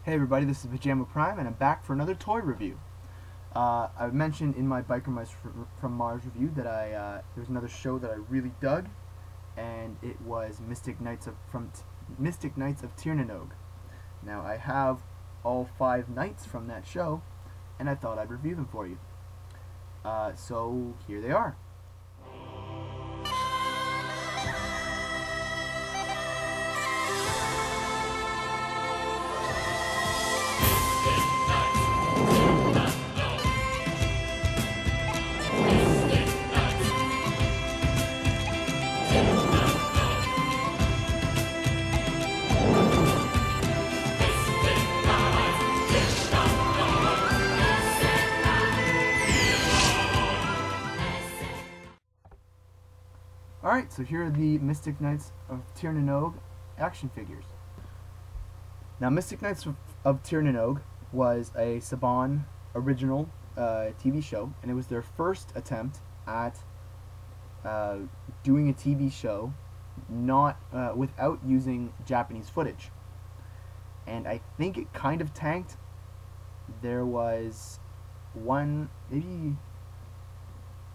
Hey everybody, this is PyjamaPrime and I'm back for another toy review. I've mentioned in my Biker Mice from Mars review that there was another show that I really dug, and it was Mystic Knights of Tirnanog. Now I have all 5 knights from that show, and I thought I'd review them for you. So here they are. Alright, so here are the Mystic Knights of Tirnanog action figures. Now, Mystic Knights of Tirnanog was a Saban original TV show, and it was their first attempt at doing a TV show not without using Japanese footage. And I think it kind of tanked. There was one, maybe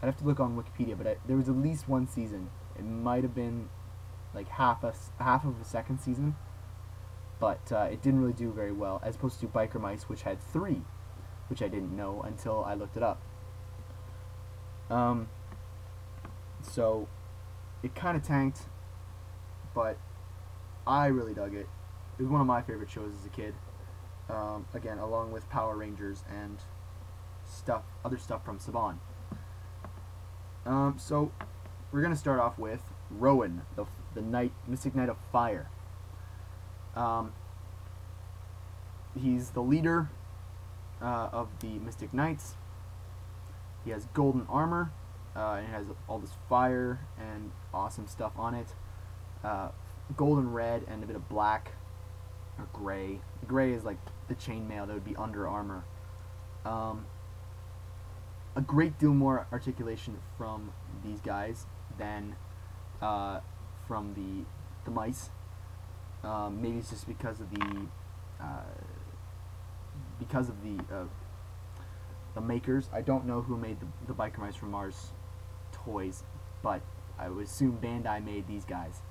I'd have to look on Wikipedia, but there was at least one season. It might have been like half of a second season, but it didn't really do very well, as opposed to Biker Mice, which had 3, which I didn't know until I looked it up. So it kind of tanked, but I really dug it. It was one of my favorite shows as a kid. Again, along with Power Rangers and other stuff from Saban. So we're gonna start off with Rowan, the Mystic Knight of Fire. He's the leader of the Mystic Knights. He has golden armor, and it has all this fire and awesome stuff on it. Golden red and a bit of black or gray. Gray is like the chainmail that would be under armor. A great deal more articulation from these guys than from the mice. Maybe it's just because of the makers. I don't know who made the Biker Mice from Mars toys, but I would assume Bandai made these guys.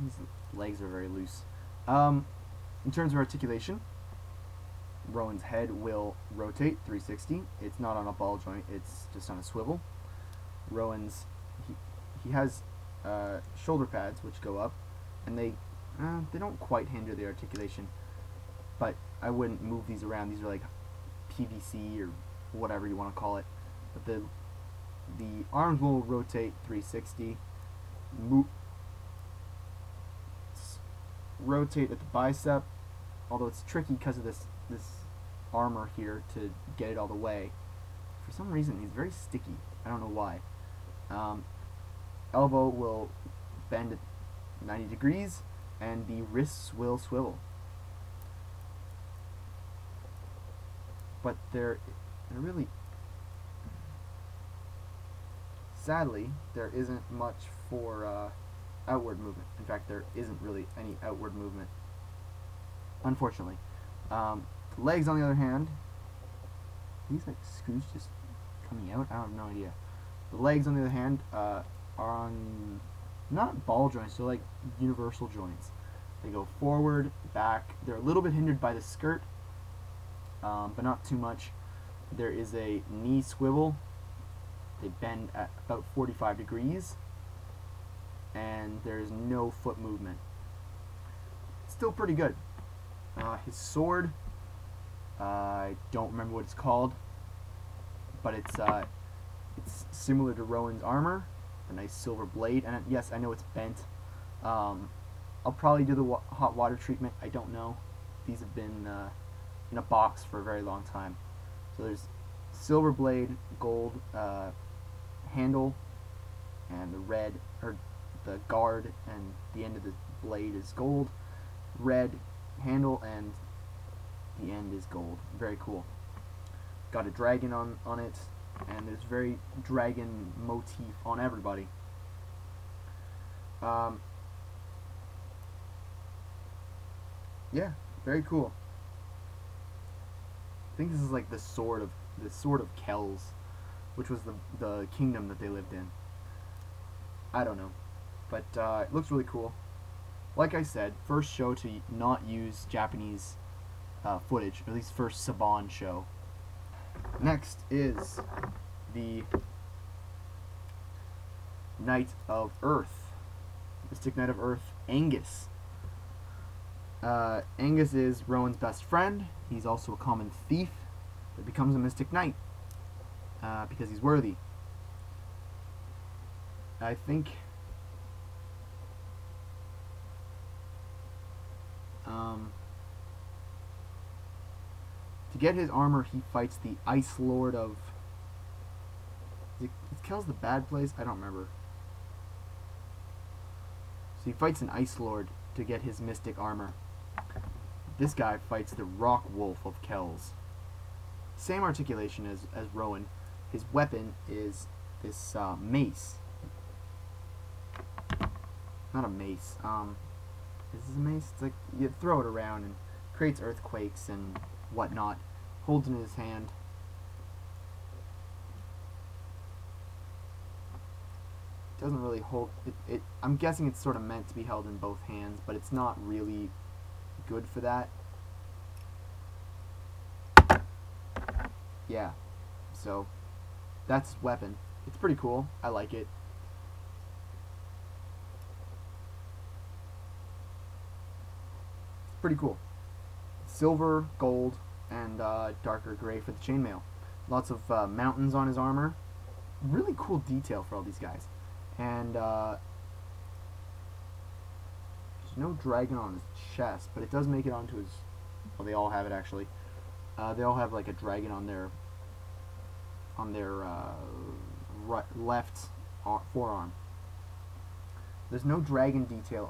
These legs are very loose. In terms of articulation, Rowan's head will rotate 360. It's not on a ball joint, it's just on a swivel. Rowan's he has shoulder pads which go up, and they don't quite hinder the articulation, but I wouldn't move these around. These are like PVC or whatever you want to call it. But the arms will rotate 360. Rotate at the bicep, although it's tricky because of this armor here to get it all the way. For some reason, he's very sticky. I don't know why. Elbow will bend at 90 degrees, and the wrists will swivel. But they're really, sadly, there isn't much for outward movement. In fact, there isn't really any outward movement, unfortunately. Legs, on the other hand, these like screws just coming out. I have no idea. The legs, on the other hand, are on not ball joints. They're like universal joints. They go forward, back. They're a little bit hindered by the skirt, but not too much. There is a knee swivel. They bend at about 45 degrees, and there is no foot movement. Still pretty good. His sword, I don't remember what it's called, but it's similar to Rowan's armor, a nice silver blade, and yes, I know it's bent. I'll probably do the hot water treatment. I don't know. These have been in a box for a very long time. So there's silver blade, gold handle, and the guard and the end of the blade is gold, red handle, and the end is gold. Very cool. Got a dragon on it, and there's very dragon motif on everybody. Yeah, very cool. I think this is like the sword of Kells, which was the kingdom that they lived in. I don't know, but it looks really cool. Like I said, first show to not use Japanese footage, at least first Saban show. Next is the Knight of Earth, Mystic Knight of Earth, Angus. Angus is Rowan's best friend. He's also a common thief that becomes a Mystic Knight because he's worthy. I think to get his armor, he fights the Ice Lord of... Is Kells the bad place? I don't remember. So he fights an Ice Lord to get his mystic armor. This guy fights the Rock Wolf of Kells. Same articulation as Rowan. His weapon is this mace. Not a mace. Is this a mace? It's like you throw it around and creates earthquakes and whatnot. Holds it in his hand. Doesn't really hold it. I'm guessing it's sort of meant to be held in both hands, but it's not really good for that. Yeah, so that's his weapon. It's pretty cool. I like it. It's pretty cool. Silver, gold, and darker gray for the chainmail. Lots of mountains on his armor. Really cool detail for all these guys. And there's no dragon on his chest, but it does make it onto his... Well, they all have it actually. They all have like a dragon on their left forearm. There's no dragon detail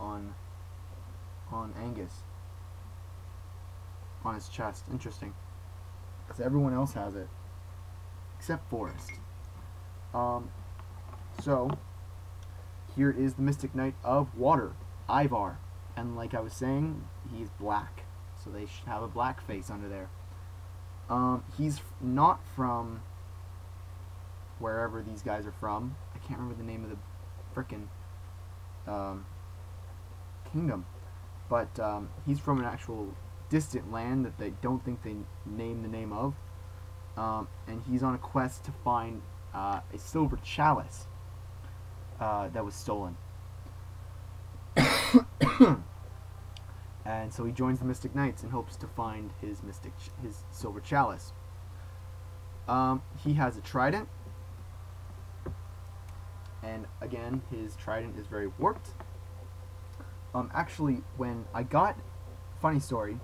on Angus on his chest. Interesting, because everyone else has it except Forrest. So here is the Mystic Knight of Water, Ivar, and like I was saying, he's black, so they should have a black face under there. He's not from wherever these guys are from. I can't remember the name of the frickin' kingdom, but he's from an actual distant land that they don't think they name the name of, and he's on a quest to find a silver chalice that was stolen. And so he joins the Mystic Knights in hopes to find his silver chalice. He has a trident, and again, his trident is very warped. Actually, when I got, funny story,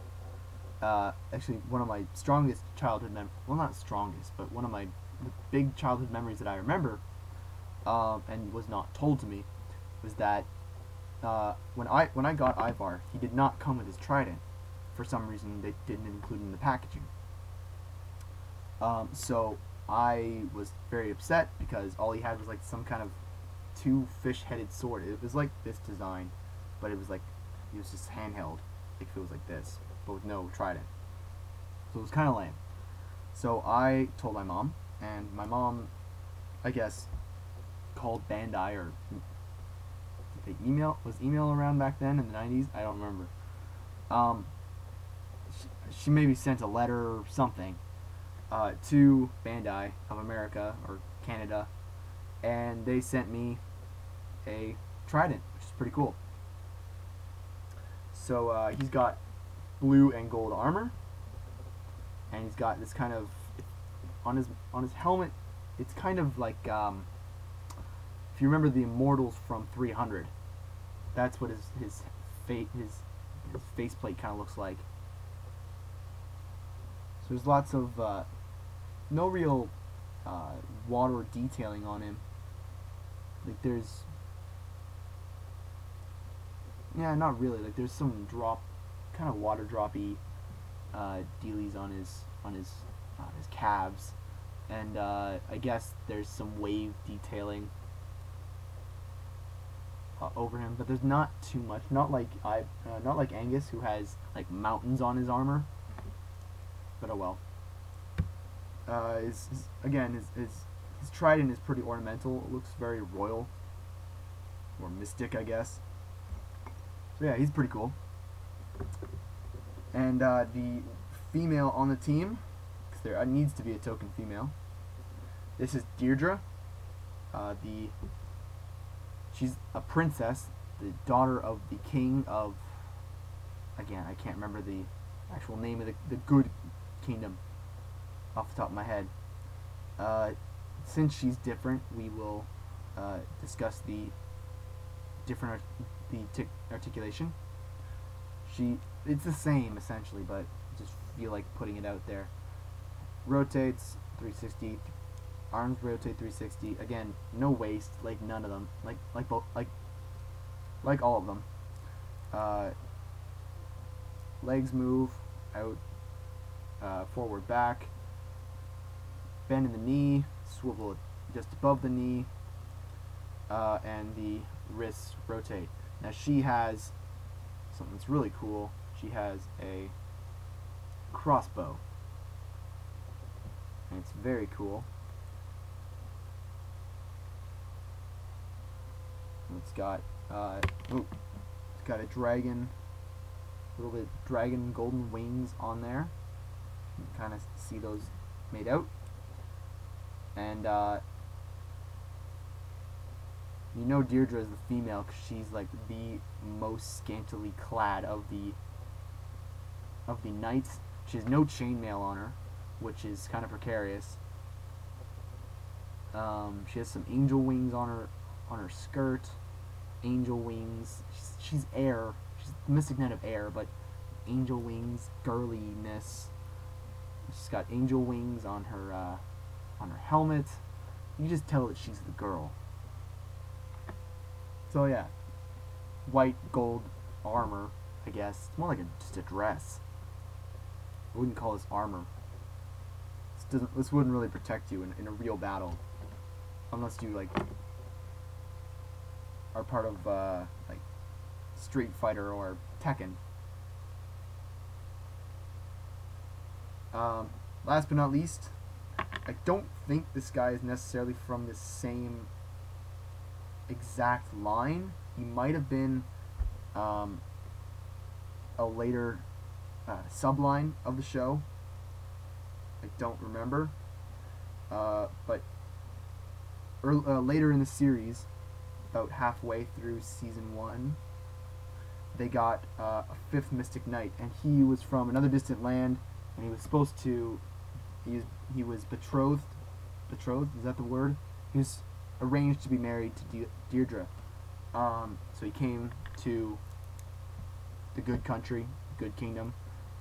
actually one of my strongest childhood well, not strongest, but one of my big childhood memories that I remember, and was not told to me, was that when I got Ivar, he did not come with his trident. For some reason, they didn't include it in the packaging. So I was very upset because all he had was like some kind of two fish-headed sword. It was like this design, but it was just handheld, like if it was like this, but with no trident. So it was kind of lame. So I told my mom, and my mom, I guess, called Bandai, or did they email? Was email around back then in the 90s? I don't remember. She maybe sent a letter or something to Bandai of America or Canada, and they sent me a trident, which is pretty cool. So he's got blue and gold armor, and he's got this kind of on his helmet. It's kind of like if you remember the Immortals from 300. That's what his faceplate kind of looks like. So there's lots of no real water detailing on him. Like there's, yeah, not really. Like there's some kind of water droppy dealies on his calves, and I guess there's some wave detailing over him, but there's not too much. Not like Angus, who has like mountains on his armor. But oh well. Again, his trident is pretty ornamental. It looks very royal or mystic, I guess. So yeah, he's pretty cool. And the female on the team, because there needs to be a token female. This is Deirdre. She's a princess, the daughter of the king of. Again, I can't remember the actual name of the good kingdom off the top of my head. Since she's different, we will discuss the different articulation. It's the same essentially, but just feel like putting it out there. Rotates 360, arms rotate 360. Again, no waist, like none of them, like all of them. Legs move out, forward, back. Bend in the knee, swivel just above the knee, and the wrists rotate. Now she has something that's really cool. She has a crossbow, and it's very cool. And it's got a dragon, little bit dragon golden wings on there. You can kind of see those made out. And you know Deirdre is the female because she's like the most scantily clad of the knights. She has no chainmail on her, which is kind of precarious. She has some angel wings on her skirt. Angel wings. She's air. She's the mystic knight of air, but angel wings, girliness. She's got angel wings on her helmet. You just tell that she's the girl. So yeah, white gold armor, I guess. It's more like just a dress. I wouldn't call this armor. This wouldn't really protect you in a real battle, unless you like are part of like Street Fighter or Tekken. Last but not least, I don't think this guy is necessarily from the same exact line. He might have been a later subline of the show. I don't remember. But later in the series, about halfway through season 1, they got a 5th Mystic Knight, and he was from another distant land, and he was supposed to. He was betrothed. Betrothed, is that the word? He was arranged to be married to Deirdre. So he came to the good country, good kingdom,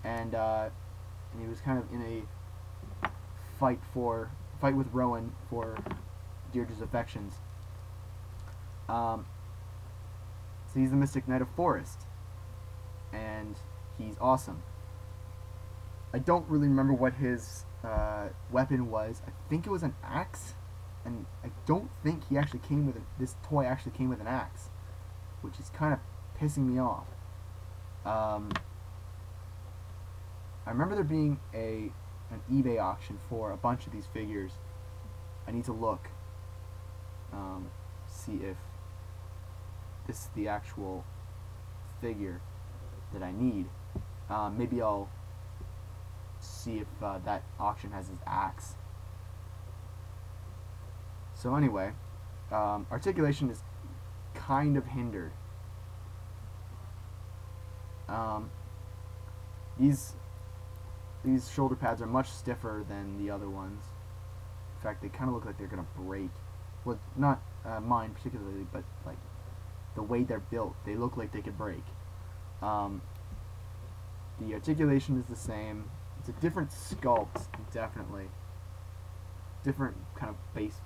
and he was kind of in a fight with Rowan for Deirdre's affections. So he's the Mystic Knight of Forest, and he's awesome. I don't really remember what his weapon was. I think it was an axe, and I don't think he actually came with this toy actually came with an axe, which is kind of pissing me off. I remember there being an eBay auction for a bunch of these figures. I need to look, see if this is the actual figure that I need. Maybe I'll see if that auction has his axe. So anyway, articulation is kind of hindered. These shoulder pads are much stiffer than the other ones. In fact, they kind of look like they're gonna break. Well, not mine particularly, but like the way they're built, they look like they could break. The articulation is the same. It's a different sculpt, definitely. Different kind of base.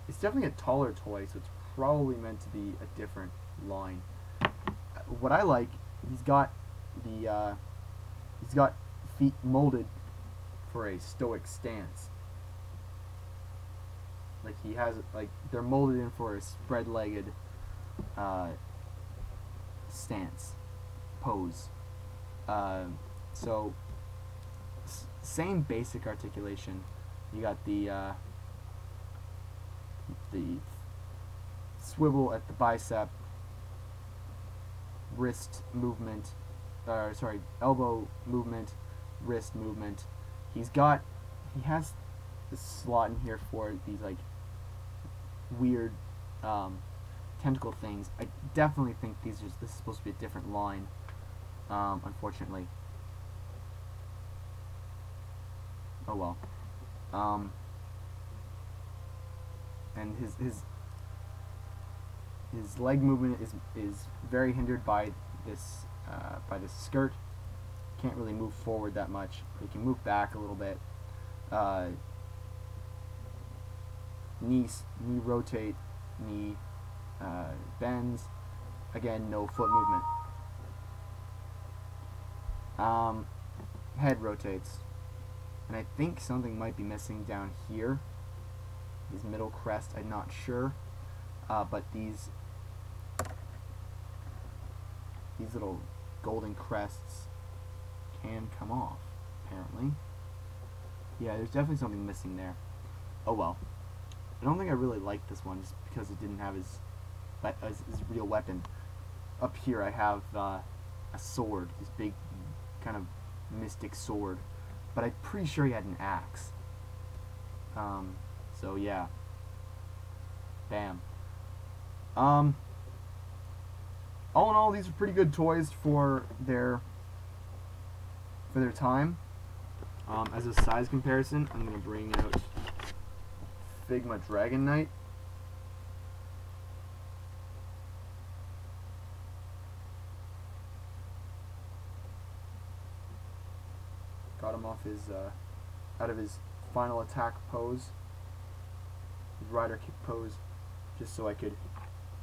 It's definitely a taller toy, so it's probably meant to be a different line. What I like, he's got feet molded for a stoic stance. Like he has, like they're molded in for a spread-legged stance, pose. So same basic articulation. You got the swivel at the bicep, wrist movement, elbow movement, wrist movement. He has this slot in here for these like weird tentacle things. I definitely think this is supposed to be a different line, unfortunately. Oh well. And his leg movement is very hindered by this skirt. Can't really move forward that much. He can move back a little bit. Knee rotate, knee bends. Again, no foot movement. Head rotates. And I think something might be missing down here. His middle crest, I'm not sure. But these little golden crests can come off, apparently. Yeah, there's definitely something missing there. Oh well. I don't think I really like this one just because it didn't have his real weapon. Up here I have a sword, this big kind of mystic sword. But I'm pretty sure he had an axe. So yeah. Bam. All in all, these are pretty good toys for their time. As a size comparison, I'm gonna bring out Figma Dragon Knight. Got him off his out of his final attack pose, his rider kick pose, just so I could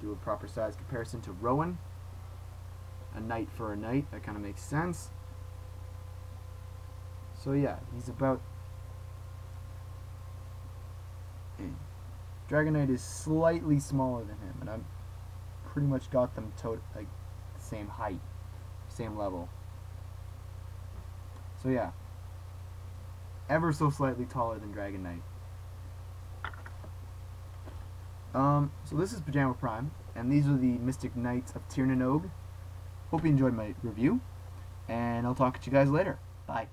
do a proper size comparison to Rowan. A knight for a knight, that kind of makes sense. So yeah, he's about... Dragon Knight is slightly smaller than him, and I've pretty much got them like the same height, same level. So yeah, ever so slightly taller than Dragon Knight. So this is PyjamaPrime, and these are the Mystic Knights of Tir na nog. Hope you enjoyed my review, and I'll talk to you guys later. Bye.